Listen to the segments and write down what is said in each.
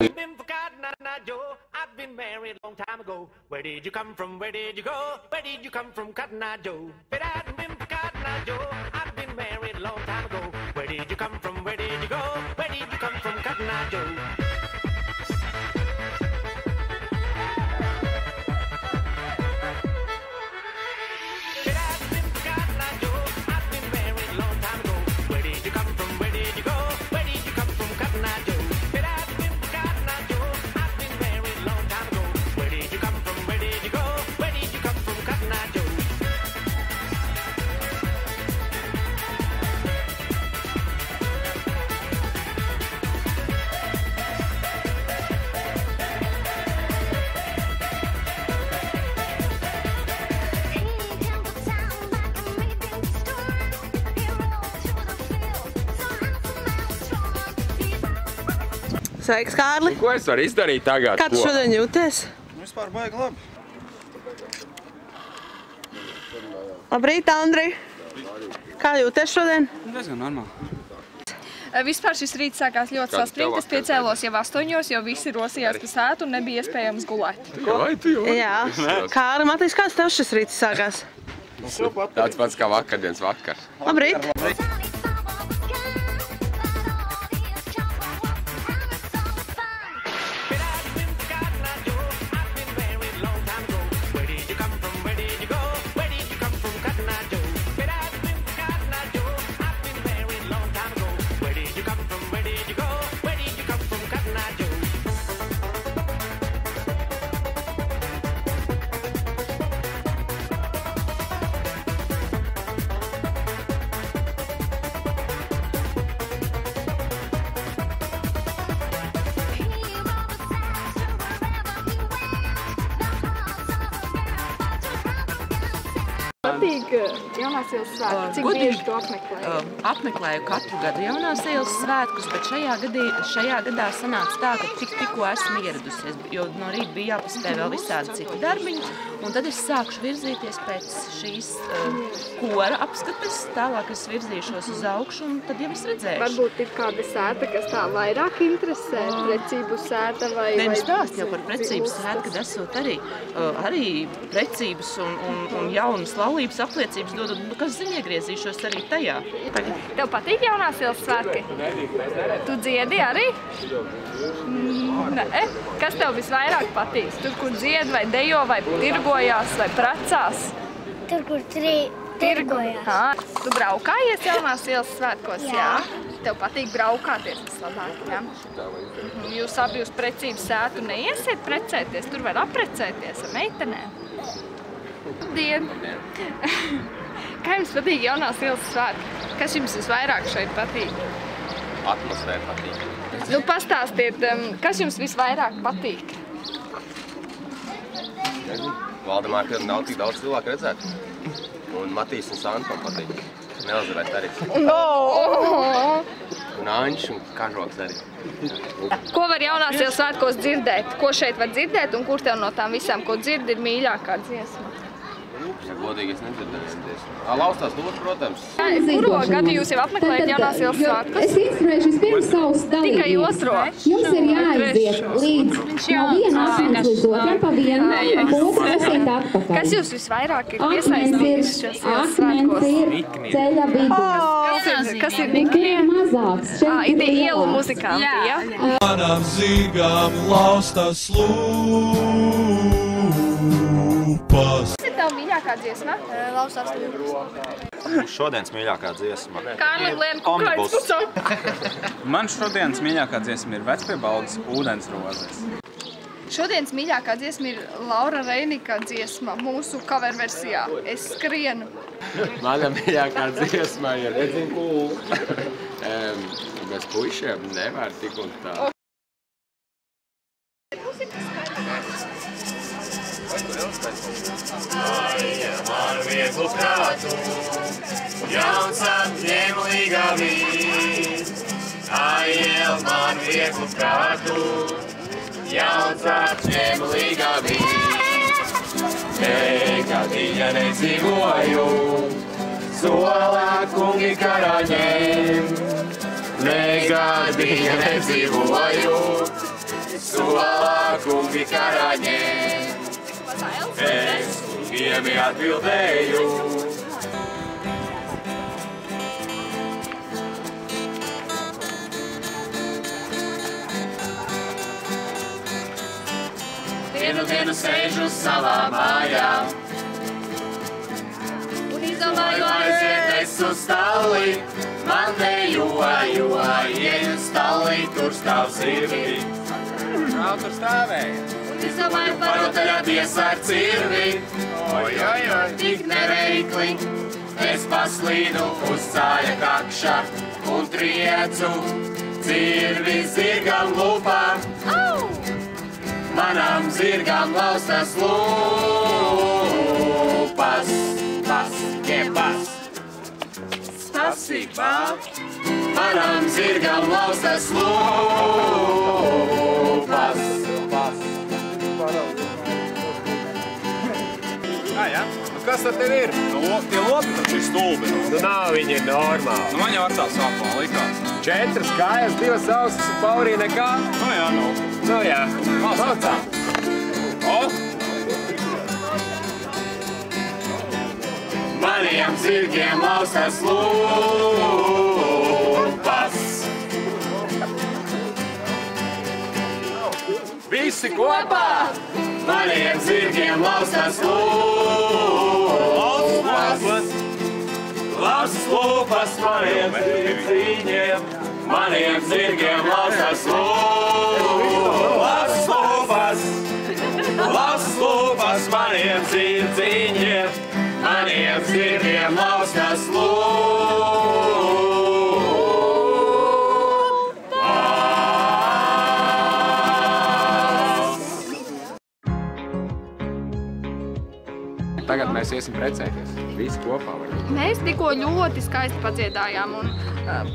Been for Cotton Eye Joe. I've been married a long time ago. Where did you come from? Where did you go? Where did you come from, Cotton Eye Joe? But I hadn't been for Cotton Eye Joe. I've been married a long time ago. Where did you come from? Where did you go? Where did you come from, Cotton Eye Joe? Sveiks, Kārli! Ko es varu izdarīt tagad? Kā tu šodien jūties? Vispār baigi labi. Labrīt, Andri! Kā jūties šodien? Diezgan normāli. Vispār šis rīts sākās ļoti saspringti. Es piecēlos jau 8, jo visi rosījās pa sētu un nebija iespējams gulēt. Vai tu jau? Jā. Kārli, Matīs, kāds tev šis rīts sākās? Tāds pats kā vakardienas vakars. Labrīt! Patīk jaunās ielas svētki. Cik bieži tu apmeklēji? Apmeklēju katru gadu jaunās ielas svētkus, bet šajā gadā sanāca tā, ka tikko esmu ieradusies, jo no rīta bija jāpaspēj vēl visādi citi darbiņi, un tad es sākšu virzīties pēc šīs kora apskates, tālāk es virzīšos uz augšu, un tad jau es redzēšu. Varbūt ir kāda sēta, kas tā vairāk interesē, precību sēta vai... Nē, nu stāst jau par precības sētu, kad esot arī precības un jaunas laulības apliecības dodot, kas zina, iegriezīšos arī tajā. Tev patīk jaunās ielas svētki? Tu dziedi arī? Nē. Kas tev visvairāk patīk? Tur, kur dzied vai dejo, vai tirgojās, vai precās? Tur, kur tirgojās. Tu braukājies jaunās ielas svētkos, jā? Tev patīk braukāties vislabāk, jā? Jūs abi uz precības sētu neiesiet precēties, tur var aprecēties ar meitenēm. Labdien! Kā jums patīk jaunās ielas svētki? Kas jums visvairāk šeit patīk? Atmosfēra patīk. Nu, pastāstiet, kas jums visvairāk patīk? Valdemār, ka nav tik daudz cilvēku redzēt. Un Matīs un Santa man patīk. Nelazarēt arī. Un Anģis un Kažoks arī. Ko var jaunās ielas svētkos dzirdēt? Ko šeit var dzirdēt un kur tev no tām visām, ko dzirdi, ir mīļākā dziesma? Ja godīgi, es nedzirdēju dziesmu. Laustās dot, protams. Kuro gadu jūs jau apmeklējat jaunās ielas svētkus? Es instruēšu vispirms savus dalībniekus. Tikai otro? Jums ir jāaiziet līdz no viena asmens līdz otram pa vienu, otru lasīt atpakaļ. Kas jūs visvairāk ir piesaistījis šos ielas svētkos? Akmens ir ceļa vidū. Kas ir niknie? Mazāks. Ir ielu muzikanti, ja? Manām zīgām laustas lūpas. Kas ir tev mīļākā dziesma? Laustās lūpas. Šodienas mīļākā dziesma. Kārlim lien kukaļs pucam. Man šodienas mīļākā dziesma ir Vecpiebalgas ūdens rozes. Šodienas mīļākā dziesma ir Laura Reinika dziesma mūsu cover versijā. Es skrienu. Mana mīļākā dziesma ir Redzin Kūl. Bez puišiem nevar tik un tā. Aiel man vieglu prātu, jauns apņem līgā vīd. Aiel man vieglu prātu, jauns apņem līgā vīd. Nekadiņa nedzīvoju, solā kungi karāņiem. Nekadiņa nedzīvoju, kungi karaņiem. Es kungiem atbildēju. Vienu dienu sēžu savā mājā un izdomāju aiziet es uz stalli. Man dejoju, ieju stallī, tur stāv zirvi. Nav tur stāvēja. Un izdomāju parotaļāties ar cirvi. Oj, tik neveikli. Es paslīdu uz cāja kakša un triecu cirvi zirgam lupām. Manām zirgām laustas lūpas. Pas, pas. Spasībā. Manām zirgām laustas lūpas. Jā? Kas tad tev ir? Tie lopi taču ir stulbi. Nav viņi normāli. Man jau ar tā sākumā likās. 4 kājas, 2 ausis un paurī nekā. Nu jā. Laucām. Maniem zirgiem laustas lūpas. Visi kopā! Maniem zirgiem laustas lūpas. Laustas lūpas maniem zirgiem. Maniem zirgiem laustas lūpas. Laustas lūpas maniem zirdziņiem. Maniem zirgiem laustas lūpas. Tagad mēs iesim precēties. Visi kopā var. Mēs tikko ļoti skaisti padziedājām un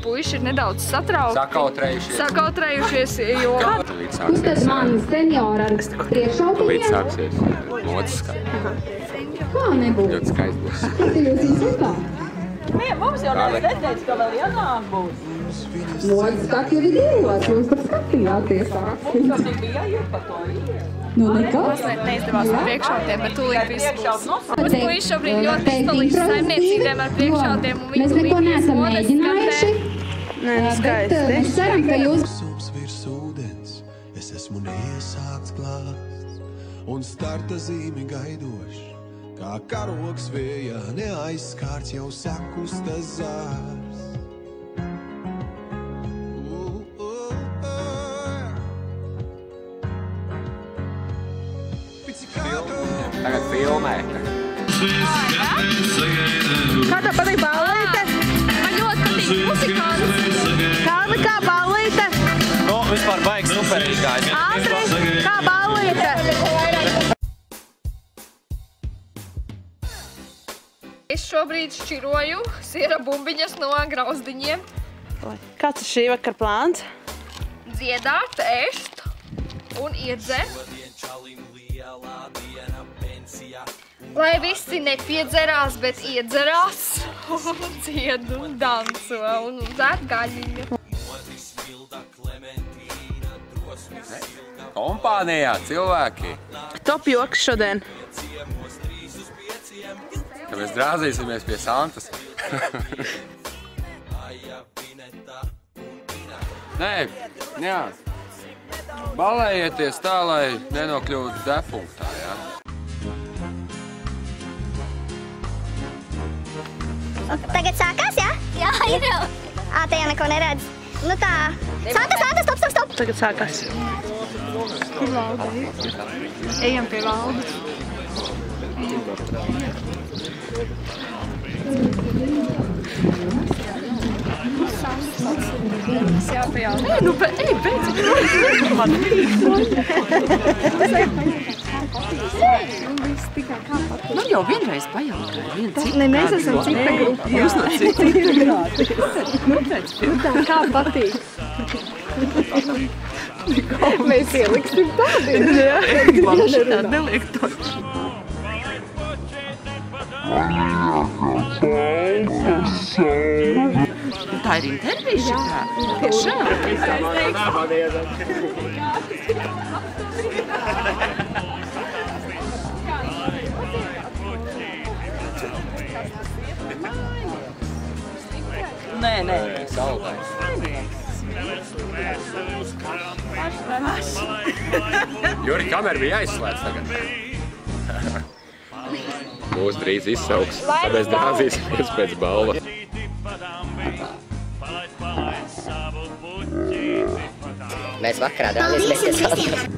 puiši ir nedaudz satraukti. Sakautrējušies, jo... Kur tad man seniori ar priekšautiem? Līdz sāksies modas skaisti. Kā nebūs? Ļoti skaisti būs. Kas ir jūs izsūtā? Mums jau neviens teica, ka vēl janāk būs. Modas skati jau ir divos, jūs pat skatījāties. Kas ir bija jūt par to ir? Nu nekas. Mazliet neizdevās ar priekšautiem, bet tūlīt viss būs. Mums puiši šobrīd ļoti izpalīdz saimniecībiem ar priekšautiem un mēs neko neesam mēģinājuši. Nē, nu skaisti. Mēs ceram, ka jūs... Sums virs ūdens, es esmu neiesākts klāsts un starta zīmi gaidošs. Kā karogs vēja neaizskārts jau sakustas zārs. Tagad filmē. Kā tev patīk ballīte? Man ļoti patīk muzikāns. Kārli, kā ballīte? Nu, vispār baigs superīgi gāja. Ātri, kā ballīte? Es šobrīd šķiroju siera bumbiņas no grauzdiņiem. Kāds ir šī vakar plāns? Dziedāt, ēst un iedzert. Lai visi nepiedzerās, bet iedzerās un dzied un danco un dzērt gaļiņu. Kompānijā cilvēki. Top joks šodien. Ka mēs drāzīsimies pie Santas. Nē, jā. Balējieties tā, lai nenokļūtu defunktā, jā. Tagad sākās, jā? Jā, ir jau. Te jau neko neredz. Nu tā. Santa, stop. Tagad sākās. Kur valda ir? Ejam pie valdes. Jā, pie valdes. Ej, nu, ej, beidz. Man jau vienreiz pajautāju, viena cita. Ne, mēs esam cita grupa. Jūs no cita grupa. Kā patīk? Mēs ieliksim tādi. Jā, man šitā neliek to. Tā ir intervija šitā? Tiešām? Juri, kamera bija aizslēgts tagad. Mūs drīz izsauks, tāpēc drāzīsimies pēc balva. Mēs vakarā drāzīsimies pēc balva.